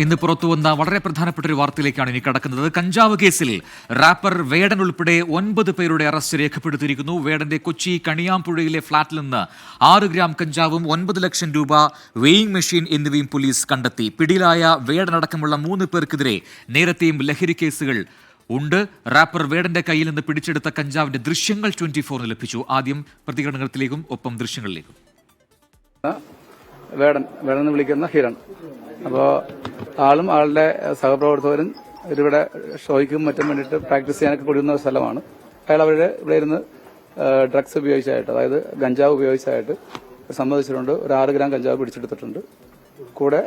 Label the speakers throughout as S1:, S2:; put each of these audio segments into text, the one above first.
S1: ഇന്ന് പുറത്തുവന്ന വളരെ പ്രധാനപ്പെട്ട ഒരു വാർത്തയിലേക്കാണ് ഇനി കടക്കുന്നത്. കഞ്ചാവ് കേസിൽ റാപ്പർ വേടൻ ഉൾപ്പെടെ 9 പേരുടെ അറസ്റ്റ് രേഖപ്പെടുത്തിയിരിക്കുന്നു. വേടന്റെ കൊച്ചി കണിയാമ്പുഴയിലെ ഫ്ളാറ്റിൽ നിന്ന് 6 ഗ്രാം കഞ്ചാവും 9 ലക്ഷം രൂപ വെയിങ് മെഷീൻ എന്നിവയും പോലീസ് കണ്ടെത്തി. പിടിയിലായ വേടനടക്കമുള്ള 3 പേർക്കെതിരെ നേരത്തെയും ലഹരി കേസുകൾ ഉണ്ട്. റാപ്പർ വേടന്റെ കയ്യിൽ നിന്ന് പിടിച്ചെടുത്ത കഞ്ചാവിന്റെ ദൃശ്യങ്ങൾ 24 ലഭിച്ചു. ആദ്യം പ്രതികരണത്തിലേക്കും ഒപ്പം ദൃശ്യങ്ങളിലേക്കും.
S2: വേടൻ എന്ന് വിളിക്കുന്ന ഹിരൺ. അപ്പോൾ ആളും ആളുടെ സഹപ്രവർത്തകരും ഇവിടെ ഷോയ്ക്കും മറ്റും വേണ്ടിയിട്ട് പ്രാക്ടീസ് ചെയ്യാനൊക്കെ കൊടുക്കുന്ന ഒരു സ്ഥലമാണ്. അയാൾ ഇവിടെ ഇരുന്ന് ഡ്രഗ്സ് ഉപയോഗിച്ചായിട്ട്, അതായത് ഗഞ്ചാവ് ഉപയോഗിച്ചായിട്ട് സമ്മതിച്ചിട്ടുണ്ട്. ഒരു 6 ഗ്രാം കഞ്ചാവ് പിടിച്ചെടുത്തിട്ടുണ്ട്. കൂടെ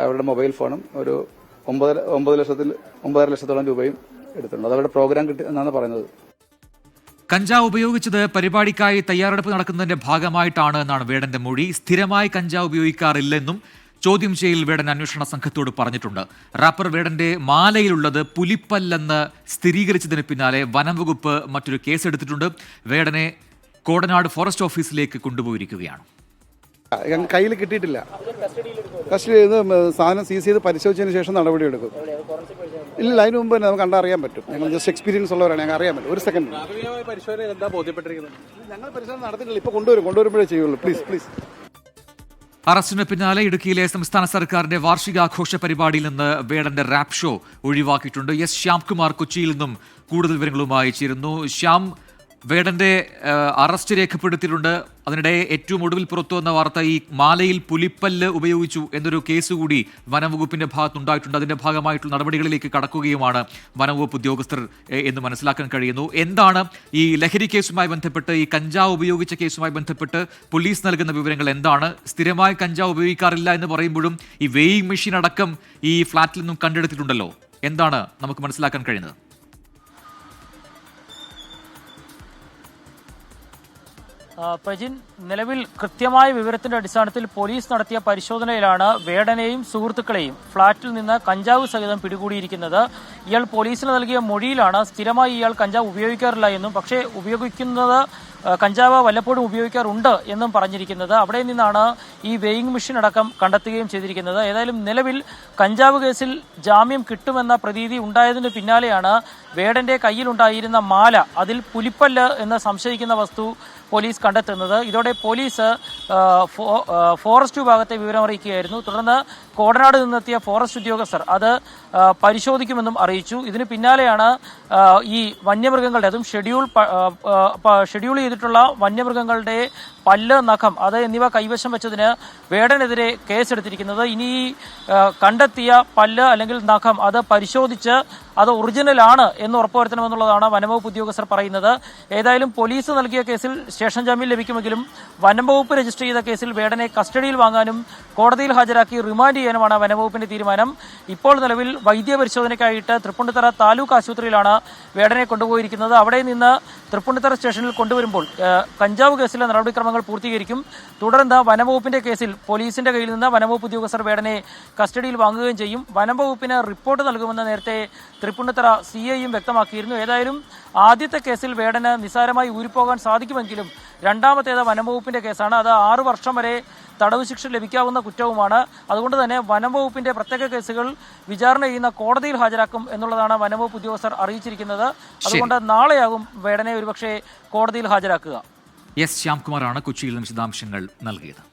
S2: അവരുടെ മൊബൈൽ ഫോണും ഒരു 9.5 ലക്ഷത്തോളം രൂപയും എടുത്തിട്ടുണ്ട്. അതവരുടെ പ്രോഗ്രാം കിട്ടി എന്നാണ് പറയുന്നത്.
S1: കഞ്ചാവ് ഉപയോഗിച്ചത് പരിപാടിക്കായി തയ്യാറെടുപ്പ് നടക്കുന്നതിന്റെ ഭാഗമായിട്ടാണ് എന്നാണ് വേടന്റെ മൊഴി. സ്ഥിരമായി കഞ്ചാവ് ഉപയോഗിക്കാറില്ലെന്നും ചോദ്യം ചെയ്യൽ വേടൻ അന്വേഷണ സംഘത്തോട് പറഞ്ഞിട്ടുണ്ട്. റാപ്പർ വേടന്റെ മാലയിലുള്ളത് പുലിപ്പല്ലെന്ന് സ്ഥിരീകരിച്ചതിന് പിന്നാലെ വനംവകുപ്പ് മറ്റൊരു കേസെടുത്തിട്ടുണ്ട്. വേടനെ കോടനാട് ഫോറസ്റ്റ് ഓഫീസിലേക്ക് കൊണ്ടുപോയിരിക്കുകയാണ്.
S3: കയ്യിൽ കിട്ടിയിട്ടില്ല. കസ്റ്റഡി ചെയ്ത് സാധനം സീസ് ചെയ്ത് പരിശോധിച്ചതിന് ശേഷം നടപടിയെടുക്കും. ഇല്ല, അതിന് മുമ്പ് തന്നെ നമുക്ക് കണ്ടറിയാൻ പറ്റും. ഞങ്ങൾ ജസ്റ്റ് എക്സ്പീരിയൻസ് ഉള്ളവരാണ്, ഞങ്ങൾക്ക് അറിയാൻ പറ്റും. ഒരു സെക്കൻഡ് ഞങ്ങൾ പരിശോധന നടത്തിയിട്ടില്ല. ഇപ്പോൾ കൊണ്ടുവരുമ്പോഴേ ചെയ്യുള്ളൂ. പ്ലീസ്.
S1: അറസ്റ്റിന് പിന്നാലെ ഇടുക്കിയിലെ സംസ്ഥാന സർക്കാരിന്റെ വാർഷികാഘോഷ പരിപാടിയിൽ നിന്ന് വേടന്റെ റാപ്പ് ഷോ ഒഴിവാക്കിയിട്ടുണ്ട്. എസ് ശ്യാംകുമാർ കൊച്ചിയിൽ നിന്നും കൂടുതൽ വിവരങ്ങളുമായി ചേരുന്നു. ശ്യാം, വേടന്റെ അറസ്റ്റ് രേഖപ്പെടുത്തിയിട്ടുണ്ട്. അതിനിടെ ഏറ്റവും ഒടുവിൽ പുറത്തു വന്ന വാർത്ത ഈ മാലയിൽ പുലിപ്പല്ല് ഉപയോഗിച്ചു എന്നൊരു കേസ് കൂടി വനംവകുപ്പിന്റെ ഭാഗത്തുണ്ടായിട്ടുണ്ട്. അതിന്റെ ഭാഗമായിട്ടുള്ള നടപടികളിലേക്ക് കടക്കുകയുമാണ് വനംവകുപ്പ് ഉദ്യോഗസ്ഥർ എന്ന് മനസ്സിലാക്കാൻ കഴിയുന്നു. എന്താണ് ഈ ലഹരി കേസുമായി ബന്ധപ്പെട്ട്, ഈ കഞ്ചാവ് ഉപയോഗിച്ച കേസുമായി ബന്ധപ്പെട്ട് പോലീസ് നൽകുന്ന വിവരങ്ങൾ എന്താണ്? സ്ഥിരമായി കഞ്ചാവ് ഉപയോഗിക്കാറില്ല എന്ന് പറയുമ്പോഴും ഈ വെയിങ് മെഷീൻ അടക്കം ഈ ഫ്ളാറ്റിൽ നിന്നും കണ്ടെടുത്തിട്ടുണ്ടല്ലോ. എന്താണ് നമുക്ക് മനസ്സിലാക്കാൻ കഴിയുന്നത്?
S4: പ്രജിൻ, നിലവിൽ കൃത്യമായ വിവരത്തിന്റെ അടിസ്ഥാനത്തിൽ പോലീസ് നടത്തിയ പരിശോധനയിലാണ് വേടനെയും സുഹൃത്തുക്കളെയും ഫ്ളാറ്റിൽ നിന്ന് കഞ്ചാവ് സഹിതം പിടികൂടിയിരിക്കുന്നത്. ഇയാൾ പോലീസിന് നൽകിയ മൊഴിയിലാണ് സ്ഥിരമായി ഇയാൾ കഞ്ചാവ് ഉപയോഗിക്കാറില്ല എന്നും പക്ഷേ ഉപയോഗിക്കുന്നത് കഞ്ചാവ് വല്ലപ്പോഴും ഉപയോഗിക്കാറുണ്ട് എന്നും പറഞ്ഞിരിക്കുന്നത്. അവിടെ നിന്നാണ് ഈ വെയിങ് മെഷീൻ അടക്കം കണ്ടെത്തുകയും ചെയ്തിരിക്കുന്നത്. ഏതായാലും നിലവിൽ കഞ്ചാവ് കേസിൽ ജാമ്യം കിട്ടുമെന്ന പ്രതീതി ഉണ്ടായതിന് പിന്നാലെയാണ് വേടന്റെ കയ്യിലുണ്ടായിരുന്ന മാല, അതിൽ പുലിപ്പല്ല് എന്ന് സംശയിക്കുന്ന വസ്തു പോലീസ് കണ്ടെത്തുന്നത്. ഇതോടെ പോലീസ് ഫോറസ്റ്റ് വിഭാഗത്തെ വിവരമറിയിക്കുകയായിരുന്നു. തുടർന്ന് കോടനാട് നിന്നെത്തിയ ഫോറസ്റ്റ് ഉദ്യോഗസ്ഥർ അത് പരിശോധിക്കുമെന്നും അറിയിച്ചു. ഇതിന് പിന്നാലെയാണ് ഈ വന്യമൃഗങ്ങളുടെ, അതും ഷെഡ്യൂൾ ചെയ്തിട്ടുള്ള വന്യമൃഗങ്ങളുടെ പല്ല്, നഖം എന്നിവ കൈവശം വെച്ചതിന് വേടനെതിരെ കേസെടുത്തിരിക്കുന്നത്. ഇനി കണ്ടെത്തിയ പല്ല് അല്ലെങ്കിൽ നഖം അത് പരിശോധിച്ച് അത് ഒറിജിനലാണ് എന്ന് ഉറപ്പുവരുത്തണമെന്നുള്ളതാണ് വനംവകുപ്പ് ഉദ്യോഗസ്ഥർ പറയുന്നത്. ഏതായാലും പോലീസ് നൽകിയ കേസിൽ സ്റ്റേഷൻ ജാമ്യം ലഭിക്കുമെങ്കിലും വനംവകുപ്പ് രജിസ്റ്റർ ചെയ്ത കേസിൽ വേടനെ കസ്റ്റഡിയിൽ വാങ്ങാനും കോടതിയിൽ ഹാജരാക്കി റിമാൻഡ് ചെയ്യാനുമാണ് വനംവകുപ്പിന്റെ തീരുമാനം. ഇപ്പോൾ നിലവിൽ വൈദ്യപരിശോധനയ്ക്കായിട്ട് തൃപ്പൂണിത്തുറ താലൂക്ക് ആശുപത്രിയിലാണ് വേടനെ കൊണ്ടുപോയിരിക്കുന്നത്. അവിടെ നിന്ന് തൃപ്പൂണിത്തുറ സ്റ്റേഷനിൽ കൊണ്ടുവരുമ്പോൾ കഞ്ചാവ് കേസിലെ നടപടിക്രമങ്ങൾ പൂർത്തീകരിക്കും. തുടർന്ന് വനംവകുപ്പിന്റെ കേസിൽ പോലീസിന്റെ കയ്യിൽ നിന്ന് വനംവകുപ്പ് ഉദ്യോഗസ്ഥർ വേടനെ കസ്റ്റഡിയിൽ വാങ്ങുകയും ചെയ്യും. വനംവകുപ്പിന് റിപ്പോർട്ട് നൽകുമെന്ന് നേരത്തെ തൃപ്പൂണിത്തുറ CIയും വ്യക്തമാക്കിയിരുന്നു. ഏതായാലും ആദ്യത്തെ കേസിൽ വേടന് നിസ്സാരമായി ഊരിപ്പോകാൻ സാധിക്കുമെങ്കിലും രണ്ടാമത്തേത് വനംവകുപ്പിന്റെ കേസാണ്. അത് 6 വർഷം വരെ തടവ് ശിക്ഷ ലഭിക്കാവുന്ന കുറ്റവുമാണ്. അതുകൊണ്ട് തന്നെ വനംവകുപ്പിന്റെ പ്രത്യേക കേസുകൾ വിചാരണ ചെയ്യുന്ന കോടതിയിൽ ഹാജരാക്കും എന്നുള്ളതാണ് വനംവകുപ്പ് ഉദ്യോഗസ്ഥർ അറിയിച്ചിരിക്കുന്നത്. അതുകൊണ്ട് നാളെയാകും വേടനെ ഒരുപക്ഷെ കോടതിയിൽ ഹാജരാക്കുക.
S1: എസ് ശ്യാംകുമാറാണ് കൊച്ചിയിൽ നിന്ന് വിശദാംശങ്ങൾ നൽകിയത്.